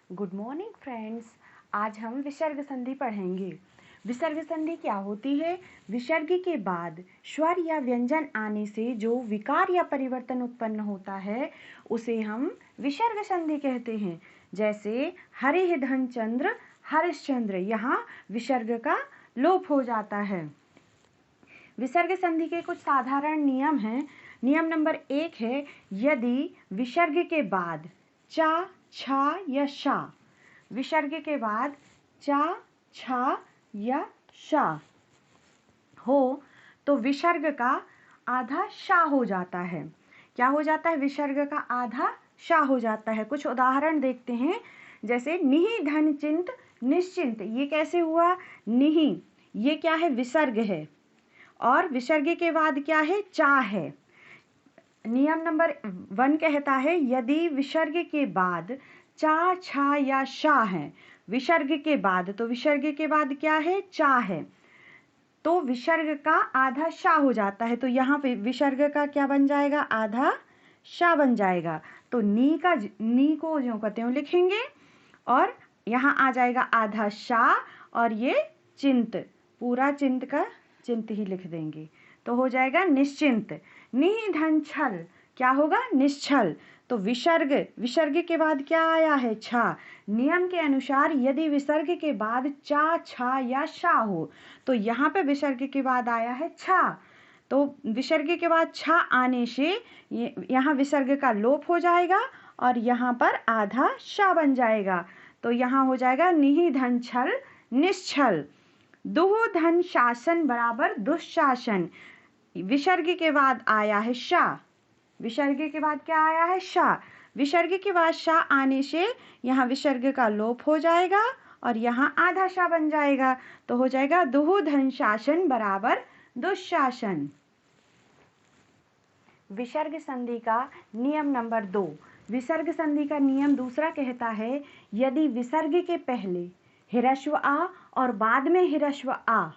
Good morning friends. आज हम विसर्ग संधि पढ़ेंगे। विसर्ग संधि क्या होती है? विसर्ग के बाद स्वर या व्यंजन आने से जो विकार या परिवर्तन उत्पन्न होता है उसे हम विसर्ग संधि कहते हैं। जैसे हरिः धन चंद्र हरिश्चंद्र, यहाँ विसर्ग का लोप हो जाता है। विसर्ग संधि के कुछ साधारण नियम हैं। नियम नंबर 1 है, यदि विसर्ग के बाद चा, छा या शा, विसर्ग के बाद चा, छा या शा हो तो विसर्ग का आधा शा हो जाता है। क्या हो जाता है? विसर्ग का आधा शा हो जाता है। कुछ उदाहरण देखते हैं। जैसे निहि धन चिंत निश्चिंत, ये कैसे हुआ? निहि ये क्या है? विसर्ग है और विसर्ग के बाद क्या है? चा है। नियम नंबर 1 कहता है, यदि विसर्ग के बाद चा, छा या शा है, विसर्ग के बाद, तो विसर्ग के बाद क्या है? चा है, तो विसर्ग का आधा शा हो जाता है। तो यहाँ पे विसर्ग का क्या बन जाएगा? आधा शा बन जाएगा। तो नी को ज्यों का त्यों लिखेंगे और यहाँ आ जाएगा आधा शा और ये चिंत, पूरा चिंत का चिंत ही लिख देंगे तो हो जाएगा निश्चिंत। निहि धन छल, क्या होगा? निश्छल। तो विसर्ग के बाद क्या आया है? छा। नियम के अनुसार यदि विसर्ग के बाद चा, छा या शा हो तो यहाँ पे विसर्ग के बाद आया है छा, तो विसर्ग के बाद छा आने से यहाँ विसर्ग का लोप हो जाएगा और यहाँ पर आधा शा बन जाएगा। तो यहाँ हो जाएगा निहि धन छल निश्छल। दुह धन शासन बराबर दुशासन, विसर्ग के बाद आया है शा, विसर्ग के बाद क्या आया है? शा। विसर्ग के बाद शा आने से यहाँ विसर्ग का लोप हो जाएगा और यहाँ आधा शा बन जाएगा। तो हो जाएगा दुह धन शासन बराबर दुशासन। विसर्ग संधि का नियम नंबर 2। विसर्ग संधि का नियम दूसरा कहता है, यदि विसर्ग के पहले ह्रस्व आ और बाद में ह्रस्व आ,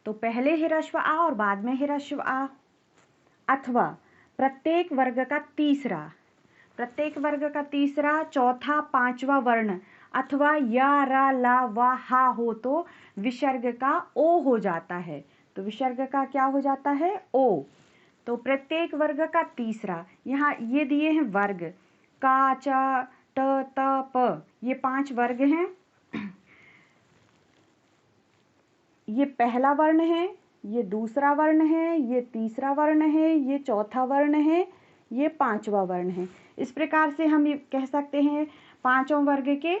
तो पहले ह्रस्व आ और बाद में ह्रस्व आ, अथवा प्रत्येक वर्ग का तीसरा, चौथा, पांचवा वर्ण अथवा या, रा, ला, वा, हा हो तो विसर्ग का ओ हो जाता है। तो विसर्ग का क्या हो जाता है? ओ। तो प्रत्येक वर्ग का तीसरा, यहाँ ये दिए हैं वर्ग, का, च, ट, त, प, ये 5 वर्ग हैं। ये पहला वर्ण है, ये दूसरा वर्ण है, ये तीसरा वर्ण है, ये चौथा वर्ण है, ये 5वां वर्ण है। इस प्रकार से हम ये कह सकते हैं पांचों वर्ग के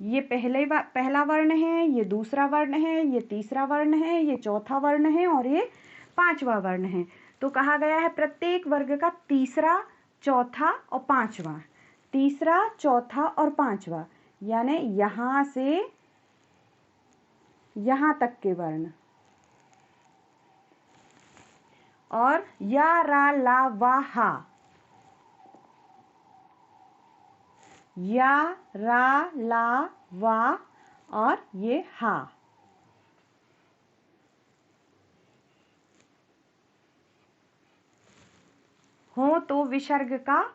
ये पहला वर्ण है, ये दूसरा वर्ण है, ये तीसरा वर्ण है, ये चौथा वर्ण है और ये 5वां वर्ण है। तो कहा गया है प्रत्येक वर्ग का तीसरा, चौथा और 5वां, तीसरा, चौथा और 5वां, यानी यहाँ से यहाँ तक के वर्ण, और या, रा, ला, वा, हा, या, रा, ला, वा और ये हा। हो तो विसर्ग का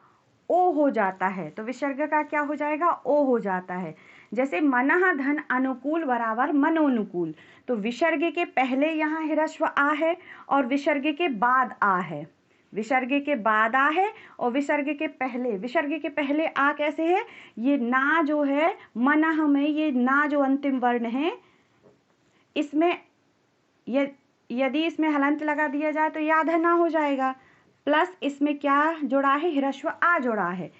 ओ हो जाता है। तो विसर्ग का क्या हो जाएगा? ओ हो जाता है। जैसे मनः धन अनुकूल बराबर मनोनुकूल, तो विसर्ग के पहले यहाँ ह्रस्व आ है और विसर्ग के बाद आ है, विसर्ग के बाद आ है और विसर्ग के पहले आ कैसे है? ये ना जो है मनः में, ये ना जो अंतिम वर्ण है, इसमें यदि इसमें हलंत लगा दिया जाए तो याद है ना हो जाएगा। प्लस इसमें क्या जोड़ा है? ह्रस्व आ जोड़ा है,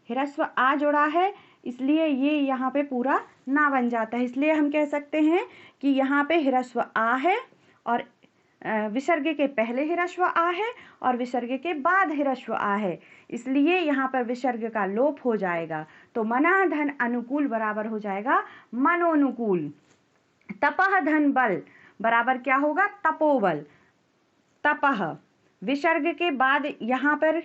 ह्रस्व आ जोड़ा है, इसलिए ये यहाँ पे पूरा ना बन जाता है। इसलिए हम कह सकते हैं कि यहाँ पे ह्रस्व आ है और विसर्ग के पहले ह्रस्व आ है और विसर्ग के बाद ह्रस्व आ है, इसलिए यहाँ पर विसर्ग का लोप हो जाएगा। तो मना धन अनुकूल बराबर हो जाएगा मनोनुकूल। तपह धन बल बराबर क्या होगा? तपोबल। तपह विसर्ग के बाद यहाँ पर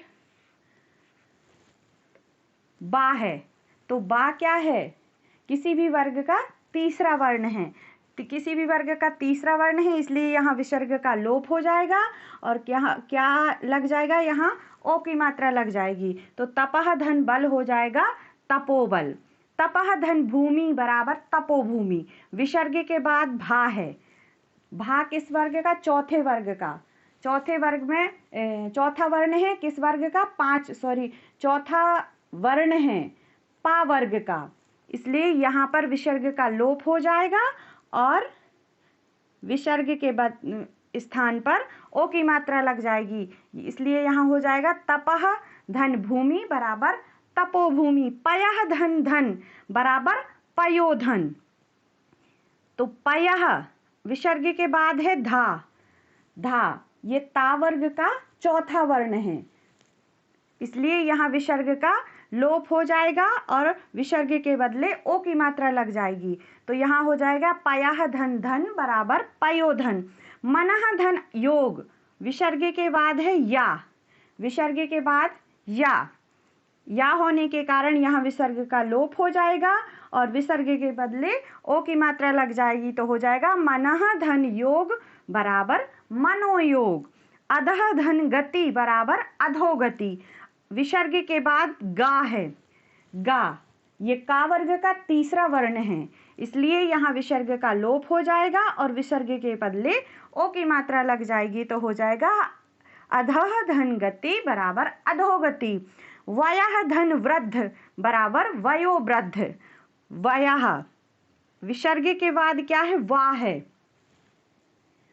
बा है, तो बा क्या है? किसी भी वर्ग का तीसरा वर्ण है। किसी भी वर्ग का तीसरा वर्ण है, इसलिए यहाँ विसर्ग का लोप हो जाएगा और क्या क्या लग जाएगा, यहाँ ओ की मात्रा लग जाएगी। तो तपह धन बल हो जाएगा तपोबल। तपह धन भूमि बराबर तपोभूमि। विसर्ग के बाद भा है। भा किस वर्ग का? चौथे वर्ग का। चौथे वर्ग में चौथा वर्ण है किस वर्ग का? चौथा वर्ण है पा वर्ग का, इसलिए यहाँ पर विसर्ग का लोप हो जाएगा और विसर्ग के बाद स्थान पर ओ की मात्रा लग जाएगी, इसलिए यहाँ हो जाएगा तपह धन भूमि बराबर तपोभूमि। पयः धन धन बराबर पयोधन। तो पयः विसर्ग के बाद है धा। धा ये ता वर्ग का चौथा वर्ण है, इसलिए यहाँ विसर्ग का लोप हो जाएगा और विसर्ग के बदले ओ की मात्रा लग जाएगी। तो यहाँ हो जाएगा पयः धन धन बराबर पयोधन। मनः धन योग। विसर्ग के बाद है या। विसर्ग के बाद या होने के कारण यहाँ विसर्ग का लोप हो जाएगा और विसर्ग के बदले ओ की मात्रा लग जाएगी। तो हो जाएगा मनः धन योग बराबर मनोयोग। अधः धन गति बराबर अधोगति। विसर्ग के बाद गा है। गा ये का वर्ग का तीसरा वर्ण है, इसलिए यहाँ विसर्ग का लोप हो जाएगा और विसर्ग के बदले ओ की मात्रा लग जाएगी। तो हो जाएगा अधः धन गति बराबर अधोगति। वयः धन वृद्ध बराबर वयोवृद्ध। वयः विसर्ग के बाद क्या है? वा है।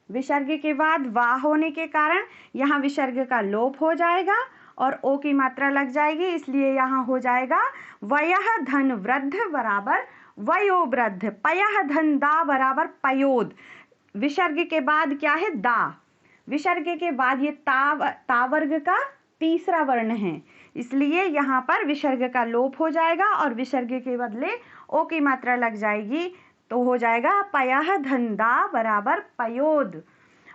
विसर्ग के बाद वा होने के कारण यहाँ विसर्ग का लोप हो जाएगा और ओ की मात्रा लग जाएगी, इसलिए यहाँ हो जाएगा वयः धन वृद्ध बराबर वयोवृद्ध। पयः धन दा बराबर पयोद। विसर्ग के बाद क्या है? दा। विसर्ग के बाद ये ता वर्ग का तीसरा वर्ण है, इसलिए यहाँ पर विसर्ग का लोप हो जाएगा और विसर्ग के बदले ओ की मात्रा लग जाएगी। तो हो जाएगा पयः धन दा बराबर पयोद।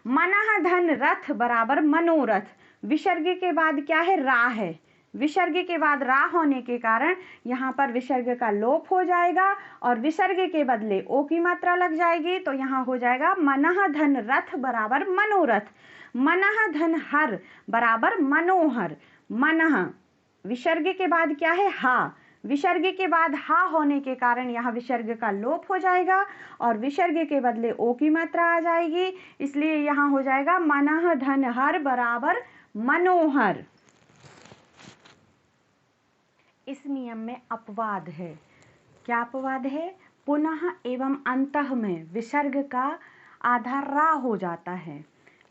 मनः धन रथ बराबर मनोरथ। विसर्ग के बाद क्या है? रा है। विसर्ग के बाद रा होने के कारण यहाँ पर विसर्ग का लोप हो जाएगा और विसर्ग के बदले ओ की मात्रा लग जाएगी। तो यहाँ हो जाएगा मनः धन रथ बराबर मनोरथ। मनः धन हर बराबर मनोहर। मनः विसर्ग के बाद क्या है? हा। विसर्ग के बाद हा होने के कारण यहाँ विसर्ग का लोप हो जाएगा और विसर्ग के बदले ओ की मात्रा आ जाएगी, इसलिए यहाँ हो जाएगा मनः धन हर बराबर मनोहर। इस नियम में अपवाद है। क्या अपवाद है? पुनः एवं अंतः में विसर्ग का आधा रा हो जाता है।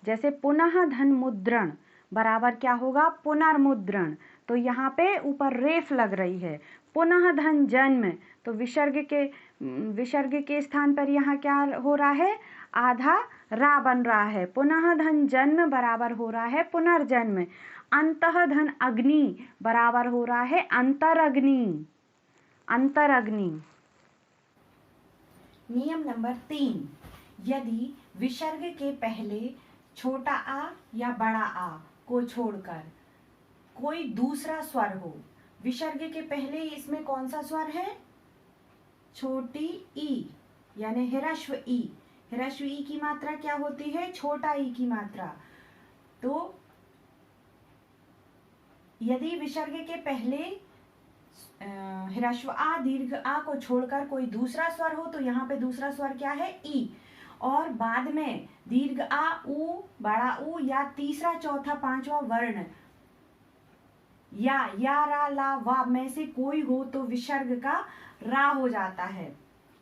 जैसे पुनः धन मुद्रण बराबर क्या होगा? पुनर्मुद्रण। तो यहाँ पे ऊपर रेफ लग रही है। पुनः धन जन्म, तो विसर्ग के स्थान पर यहाँ क्या हो रहा है? आधा रा बन रहा है। पुनः धन जन्म बराबर हो रहा है पुनर्जन्म। अंतः धन अग्नि बराबर हो रहा है अंतरग्नि। अंतरग्नि। नियम नंबर 3, यदि विसर्ग के पहले छोटा आ या बड़ा आ को छोड़कर कोई दूसरा स्वर हो। विसर्ग के पहले इसमें कौन सा स्वर है? छोटी ई यानी ह्रस्व ई। ह्रस्व ई की मात्रा क्या होती है? छोटा ई की मात्रा। तो यदि विसर्ग के पहले ह्रस्व आ दीर्घ आ को छोड़कर कोई दूसरा स्वर हो तो यहाँ पे दूसरा स्वर क्या है? ई। और बाद में दीर्घ आ, ऊ, बड़ा ऊ या तीसरा चौथा पांचवा वर्ण या रा ला वा में से कोई हो तो विसर्ग का रा हो जाता है।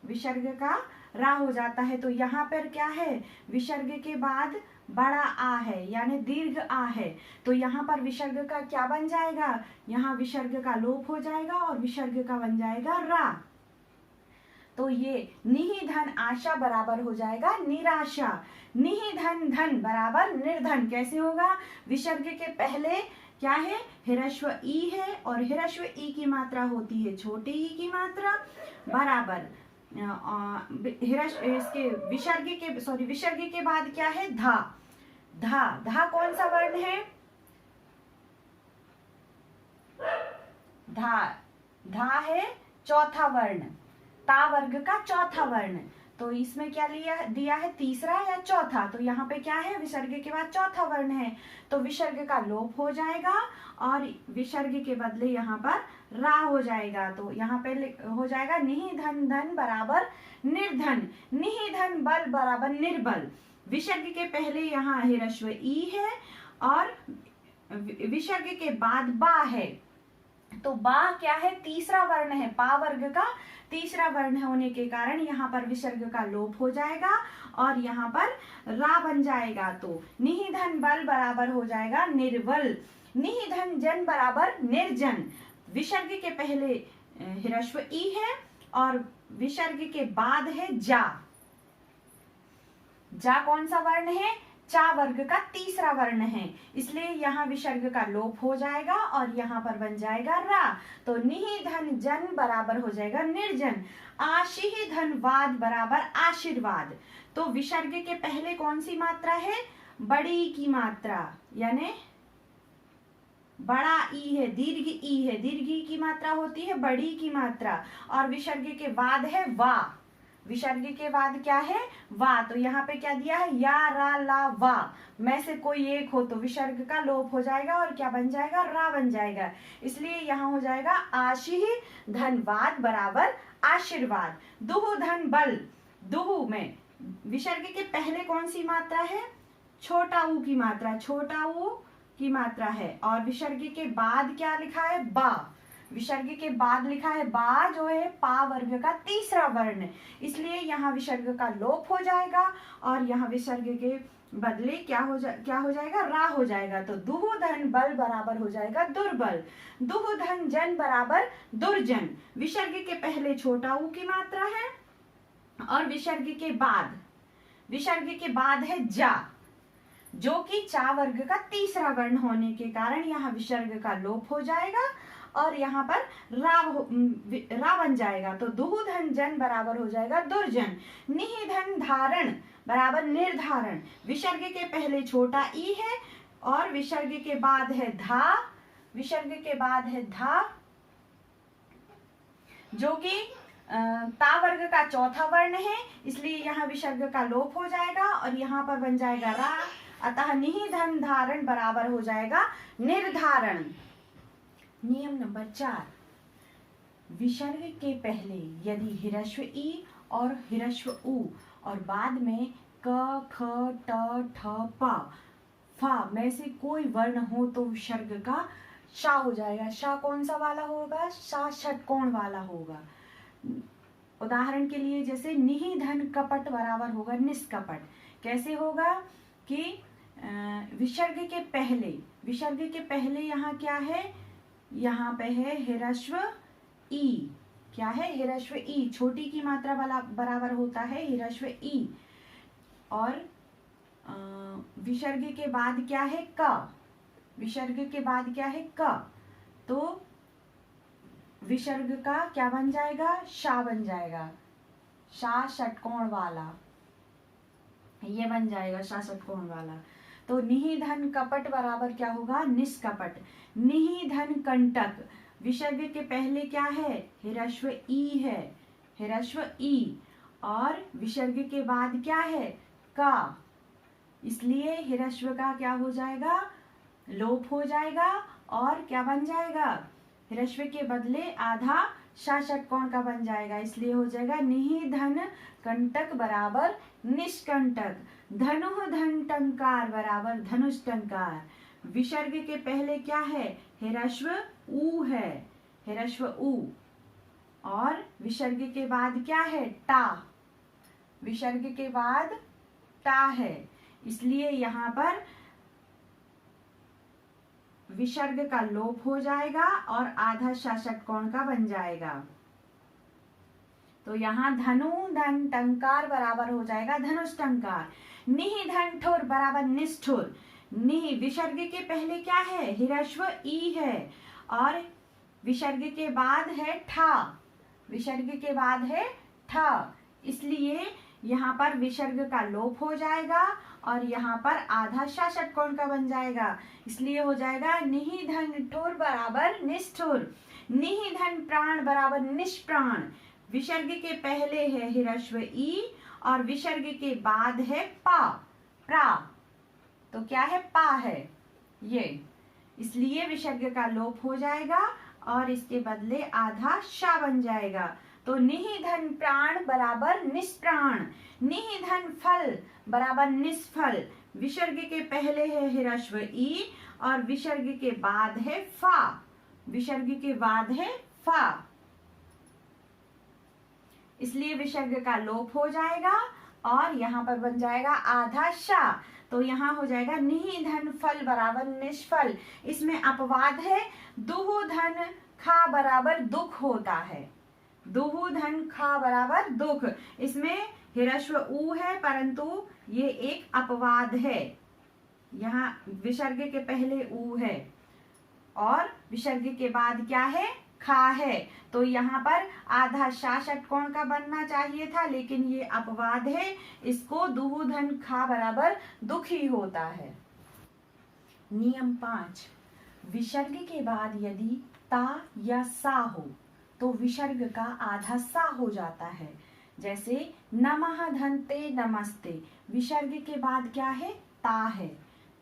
विसर्ग का रा हो जाता है। तो यहाँ पर क्या है? विसर्ग के बाद बड़ा आ है यानी दीर्घ आ है, तो यहाँ पर विसर्ग का क्या बन जाएगा? यहाँ विसर्ग का लोप हो जाएगा और विसर्ग का बन जाएगा रा। तो ये निहि धन आशा बराबर हो जाएगा निराशा। निहि धन धन बराबर निर्धन। कैसे होगा? विसर्ग के पहले क्या है? ह्रस्व ई है और ह्रस्व ई की मात्रा होती है छोटी ई की मात्रा बराबर विसर्ग के बाद क्या है? धा। धा। धा कौन सा वर्ण है? धा। धा है चौथा वर्ण, ता वर्ग का चौथा वर्ण। तो इसमें क्या लिया दिया है, तीसरा या चौथा। तो यहाँ पे क्या है, विसर्ग के बाद चौथा वर्ण है, तो विसर्ग का लोप हो जाएगा और विसर्ग के बदले यहाँ पर रा हो जाएगा। तो यहाँ पे हो जाएगा निहि धन धन बराबर निर्धन, निहि धन बल बराबर निर्बल। विसर्ग के पहले यहाँ हिरस्व ई है और विसर्ग के बाद बा है। तो बा क्या है, तीसरा वर्ण है, पा वर्ग का तीसरा वर्ण होने के कारण यहाँ पर विसर्ग का लोप हो जाएगा और यहाँ पर रा बन जाएगा। तो निहि धन बल बराबर हो जाएगा निर्बल, निहि धन जन बराबर निर्जन। विसर्ग के पहले हिरस्व ई है और विसर्ग के बाद है जा। जा कौन सा वर्ण है, चा वर्ग का तीसरा वर्ण है, इसलिए यहाँ विसर्ग का लोप हो जाएगा और यहाँ पर बन जाएगा रा। तो निहि धन जन बराबर हो जाएगा निर्जन, आशिहि धन वाद बराबर आशीर्वाद। तो विसर्ग के पहले कौन सी मात्रा है, बड़ी की मात्रा, यानी बड़ा ई है, दीर्घ ई है, दीर्घ ई की मात्रा होती है बड़ी की मात्रा, और विसर्ग के बाद है वा, विसर्ग के बाद क्या है, वा। तो यहाँ पे क्या दिया है, या रा ला वा में से कोई एक हो तो विसर्ग का लोप हो जाएगा और क्या बन जाएगा, रा बन जाएगा। इसलिए यहाँ हो जाएगा आशीहि धनवाद बराबर आशीर्वाद। दुहु धन बल, दुहु में विसर्ग के पहले कौन सी मात्रा है, छोटा ऊ की मात्रा, छोटा ऊ की मात्रा है, और विसर्ग के बाद क्या लिखा है, बा। विसर्ग के बाद लिखा है बा, जो है पा वर्ग का तीसरा वर्ण, इसलिए यहाँ विसर्ग का लोप हो जाएगा और यहाँ विसर्ग के बदले क्या हो जाएगा, रा हो जाएगा। तो दुहु धन बल बराबर हो जाएगा दुर्बल, दुहु धन जन बराबर दुर्जन। विसर्ग के पहले छोटा ऊ की मात्रा है और विसर्ग के बाद है जा, जो कि चा वर्ग का तीसरा वर्ण होने के कारण यहाँ विसर्ग का लोप हो जाएगा और यहाँ पर रा बन जाएगा। तो दुहु धन जन बराबर हो जाएगा दुर्जन, निहि धन धारण बराबर निर्धारण। विसर्ग के पहले छोटा ई है और विसर्ग के बाद है धा, विसर्ग के बाद है धा, जो कि ता वर्ग का चौथा वर्ण है, इसलिए यहाँ विसर्ग का लोप हो जाएगा और यहाँ पर बन जाएगा रा। अतः निहि धन धारण बराबर हो जाएगा निर्धारण। नियम नंबर 4, विसर्ग के पहले यदि हिरस्व ई और हिरस्व उ और बाद में क ख ट ठ प फा में से कोई वर्ण हो तो विसर्ग का शा हो जाएगा। शा कौन सा वाला होगा, शा षटकोण वाला होगा। उदाहरण के लिए जैसे निहि धन कपट बराबर होगा निष्कपट। कैसे होगा कि विसर्ग के पहले यहाँ क्या है, यहाँ पे है हिरस्व ई। क्या है, हिरस्व ई, छोटी की मात्रा वाला बराबर होता है हिरस्व ई। और विसर्ग के बाद क्या है, क। विसर्ग के बाद क्या है, क। तो विसर्ग का क्या बन जाएगा, शा बन जाएगा, शा षटकोण वाला, ये बन जाएगा शा षटकोण वाला। तो निहि धन कपट बराबर क्या होगा, निष्कपट। निहि धन कंटक, विसर्ग के पहले क्या है, हिरस्व ई है, हिरस्व ई, और विसर्ग के बाद क्या है, का, इसलिए हिरस्व का क्या हो जाएगा, लोप हो जाएगा और क्या बन जाएगा, हिरस्व के बदले आधा शा षटकोण का बन जाएगा, इसलिए हो जाएगा निहि धन कंटक बराबर निष्कंटक। धनुः धन टंकार बराबर धनुष टंकार। विसर्ग के पहले क्या है, हिरस्व ऊ है, हिरस्व ऊ, और विसर्ग के बाद क्या है, टा, विसर्ग के बाद टा है, इसलिए यहाँ पर विसर्ग का लोप हो जाएगा और आधा शा षटकोण का बन जाएगा। तो यहाँ धनु धन टंकार बराबर हो जाएगा धनुष टंकार। निहि धन ठोर बराबर निष्ठुर। निहि विसर्ग के पहले क्या है, हिरस्व ई है और विसर्ग के बाद है ठा, विसर्ग के बाद है ठा, इसलिए यहाँ पर विसर्ग का लोप हो जाएगा और यहाँ पर आधा शा षटकोण का बन जाएगा, इसलिए हो जाएगा निहि धन ठोर बराबर निष्ठुर। निहि धन प्राण बराबर निष्प्राण। विसर्ग के पहले है हिरस्व ई और विसर्ग के बाद है पा, प्रा, तो क्या है, पा है ये, इसलिए विसर्ग का लोप हो जाएगा और इसके बदले आधा शा बन जाएगा। तो निधन प्राण बराबर निष्प्राण, निधन फल बराबर निष्फल। विसर्ग के पहले है हिरस्व ई और विसर्ग के बाद है फा, विसर्ग के बाद है फा, इसलिए विसर्ग का लोप हो जाएगा और यहाँ पर बन जाएगा आधा शा। तो यहाँ हो जाएगा निधन फल बराबर निष्फल। इसमें अपवाद है, दुहु धन खा बराबर दुख होता है, दुहु धन खा बराबर दुख, इसमें हिरस्व ऊ है परंतु ये एक अपवाद है, यहाँ विसर्ग के पहले ऊ है और विसर्ग के बाद क्या है, खा है। तो यहाँ पर आधा शा षटकोण का बनना चाहिए था, लेकिन ये अपवाद है, इसको दुहु धन खा बराबर दुख ही होता है। नियम 5, विसर्ग के बाद यदि ता या सा हो तो विसर्ग का आधा सा हो जाता है। जैसे नमः धन्ते नमस्ते, विसर्ग के बाद क्या है, ता है,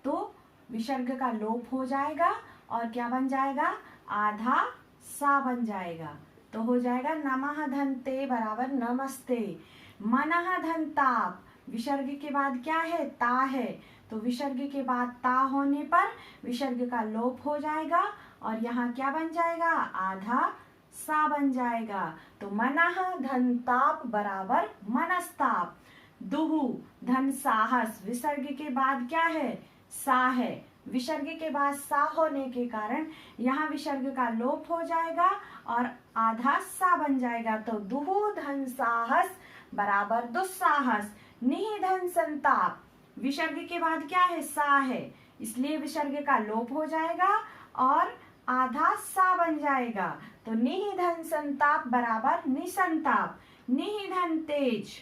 तो विसर्ग का लोप हो जाएगा और क्या बन जाएगा, आधा सा बन जाएगा। तो हो जाएगा नमः धन्ते बराबर नमस्ते। मनः धन्ताप, विसर्ग के बाद क्या है, ता है, तो विसर्ग के बाद ता होने पर विसर्ग का लोप हो जाएगा और यहाँ क्या बन जाएगा, आधा सा बन जाएगा। तो मनः धन्ताप बराबर मनस्ताप। दुहु धन साहस, विसर्ग के बाद क्या है, सा है, विसर्ग के बाद सा होने के कारण यहाँ विसर्ग का लोप हो जाएगा और आधा सा बन जाएगा। तो दुहु धन साहस बराबर दुस्साहस। निधन संताप, विसर्ग के बाद क्या है, सा है, इसलिए विसर्ग का लोप हो जाएगा और आधा सा बन जाएगा। तो निधन संताप बराबर निसंताप। निधन तेज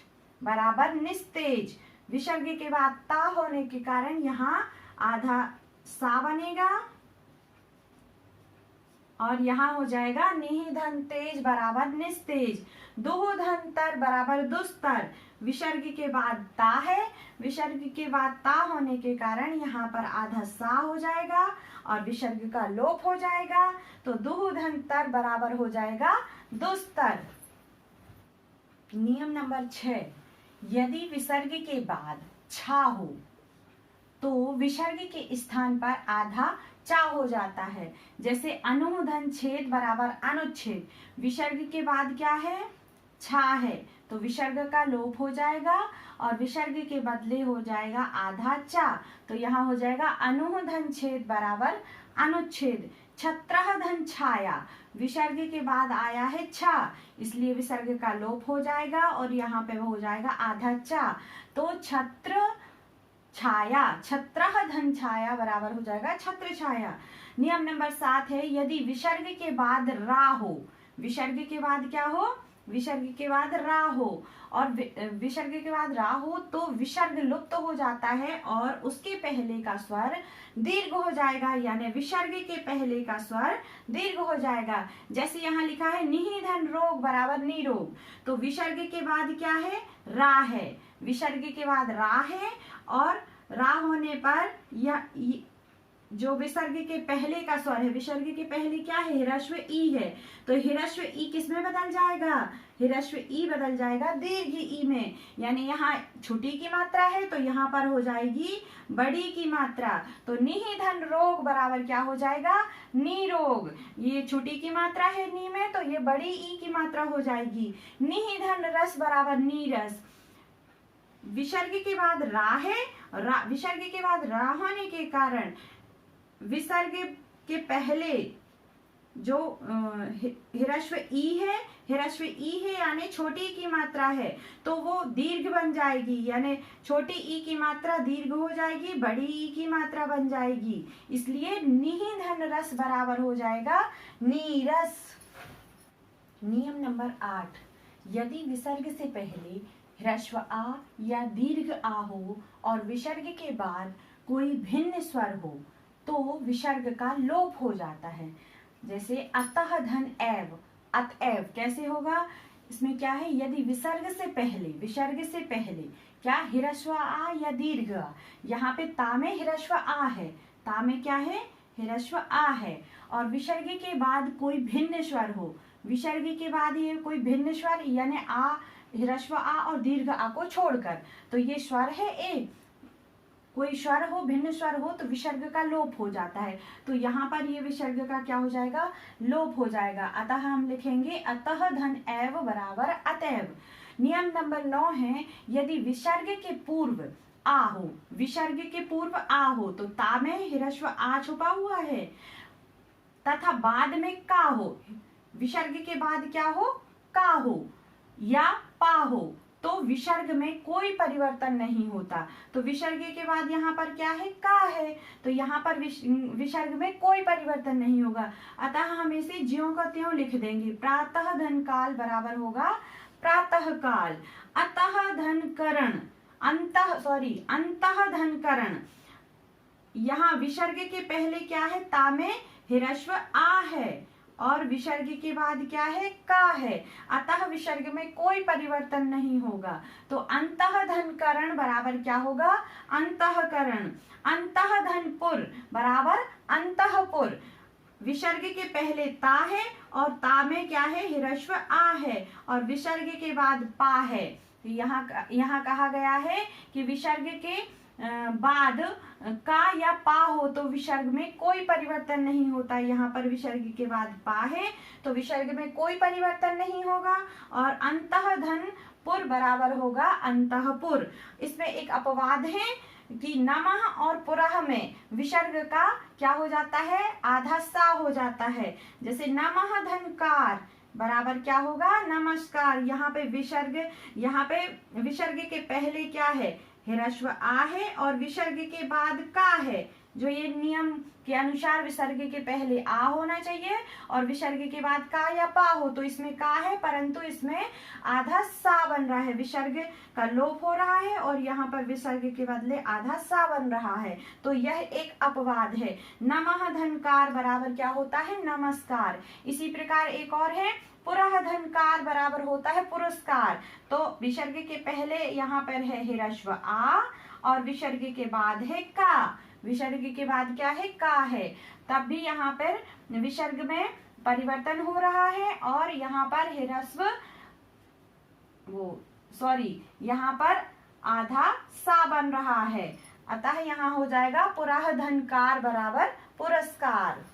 बराबर निस्तेज, विसर्ग के बाद ता होने के कारण यहाँ आधा सा बनेगा और यहाँ हो जाएगा निधन तेज बराबर निस्तेज। दुहु-धन तर बराबर दुस्तर, विसर्ग के बाद ता है, विसर्ग के बाद ता होने के कारण यहाँ पर आधा सा हो जाएगा और विसर्ग का लोप हो जाएगा। तो दुहु-धन तर बराबर हो जाएगा दुस्तर। नियम नंबर 6, यदि विसर्ग के बाद छा हो तो विसर्ग के स्थान पर आधा चा हो जाता है। जैसे अनुधन छेद बराबर अनुच्छेद, विसर्ग के बाद क्या है, छा है, तो विसर्ग का लोप हो जाएगा और विसर्ग के बदले हो जाएगा आधा चा। तो यहाँ हो जाएगा अनुधन छेद बराबर अनुच्छेद। छत्रह धन छाया, विसर्ग के बाद आया है छा, इसलिए विसर्ग का लोप हो जाएगा और यहाँ पे हो जाएगा आधा चा। तो छत्र छाया, छत्रह धन छाया बराबर हो जाएगा छत्र छाया। नियम नंबर 7 है, यदि विसर्ग के बाद रा हो, विसर्ग के बाद क्या हो, विसर्ग के बाद रा हो और विसर्ग के बाद रा हो तो विसर्ग लुप्त हो जाता है और उसके पहले का स्वर दीर्घ हो जाएगा, यानी विसर्ग के पहले का स्वर दीर्घ हो जाएगा। जैसे यहाँ लिखा है निधन रोग बराबर निरोग, तो विसर्ग के बाद क्या है, रा है, विसर्ग के बाद रा है और रा होने पर यह जो विसर्ग के पहले का स्वर है, विसर्ग के पहले क्या है, हिरस्व ई है, तो हिरस्व ई किस में बदल जाएगा, हिरस्व ई बदल जाएगा दीर्घ ई में, यानी यहाँ छोटी की मात्रा है तो यहाँ पर हो जाएगी बड़ी की मात्रा। तो निधन रोग बराबर क्या हो जाएगा, निरोग, ये छोटी की मात्रा है नी में तो ये बड़ी ई की मात्रा हो जाएगी। निधन रस बराबर नीरस, विसर्ग के बाद रा है, विसर्ग के बाद रा होने के कारण विसर्ग के पहले जो हिरस्व ई है, हिरस्व ई है यानी छोटी की मात्रा है तो वो दीर्घ बन जाएगी, यानी छोटी ई की मात्रा दीर्घ हो जाएगी, बड़ी ई की मात्रा बन जाएगी, इसलिए निधन रस बराबर हो जाएगा नीरस। नियम नंबर 8, यदि विसर्ग से पहले ह्रस्व आ या दीर्घ आ हो और विसर्ग के बाद कोई भिन्न स्वर हो तो विसर्ग का लोप हो जाता है। जैसे अतः धन एव, अतएव कैसे होगा, इसमें क्या है, यदि विसर्ग से पहले क्या ह्रस्व आ या दीर्घ आ, यहाँ पे ता में ह्रस्व आ है, ता में क्या है, ह्रस्व आ है, और विसर्ग के बाद कोई भिन्न स्वर हो, विसर्ग के बाद ये कोई भिन्न स्वर यानी आ, ह्रस्व आ और दीर्घ आ को छोड़कर, तो ये स्वर है ए, कोई स्वर हो, भिन्न स्वर हो तो विसर्ग का लोप हो जाता है, तो यहाँ पर ये विसर्ग का क्या हो जाएगा, लोप हो जाएगा। अतः हम लिखेंगे अतः धन एव बराबर अतएव। नियम नंबर 9 है, यदि विसर्ग के पूर्व आ हो, विसर्ग के पूर्व आ हो तो ता में ह्रस्व आ छुपा हुआ है, तथा बाद में का हो, विसर्ग के बाद क्या हो, का हो या पा हो, तो विसर्ग में कोई परिवर्तन नहीं होता, तो विसर्ग के बाद यहाँ पर क्या है, का है, तो यहाँ पर विसर्ग में कोई परिवर्तन नहीं होगा, अतः हम इसे ज्यों का त्यों लिख देंगे। प्रातः धन काल बराबर होगा प्रातः काल। अतः धन करण, अंतः धन करण, यहाँ विसर्ग के पहले क्या है, ता में ह्रस्व आ है और विसर्ग के बाद क्या है, का है, अतः विसर्ग में कोई परिवर्तन नहीं होगा, तो अंतः धन करण बराबर क्या होगा, अंतःकरण। अंतः धन पुर बराबर अंतःपुर, विसर्ग के पहले ता है और ता में क्या है, ह्रस्व आ है और विसर्ग के बाद पा है, यहाँ कहा गया है कि विसर्ग के बाद का या पा हो तो विसर्ग में कोई परिवर्तन नहीं होता, यहाँ पर विसर्ग के बाद पा है तो विसर्ग में कोई परिवर्तन नहीं होगा, और अंतः धन पुर बराबर होगा अंतःपुर। इसमें एक अपवाद है कि नमः और पुरः में विसर्ग का क्या हो जाता है, आधा सा हो जाता है, जैसे नमः धनकार बराबर क्या होगा, नमस्कार, यहाँ पे विसर्ग के पहले क्या है, ह्रस्व आ है और विसर्ग के बाद का है, जो ये नियम के अनुसार विसर्ग के पहले आ होना चाहिए और विसर्ग के बाद का या पा हो, तो इसमें का है परंतु इसमें आधा सा बन रहा है, विसर्ग का लोप हो रहा है और यहाँ पर विसर्ग के बदले आधा सा बन रहा है, तो यह एक अपवाद है। नमः धनकार बराबर क्या होता है, नमस्कार। इसी प्रकार एक और है, पुरः धनकार बराबर होता है पुरस्कार, तो विसर्ग के पहले यहाँ पर है ह्रस्व आ और विसर्ग के बाद है का, विसर्ग के बाद क्या है, का है, तब भी यहाँ पर विसर्ग में परिवर्तन हो रहा है और यहाँ पर यहाँ पर आधा सा बन रहा है, अतः यहाँ हो जाएगा पुरः धनकार बराबर पुरस्कार।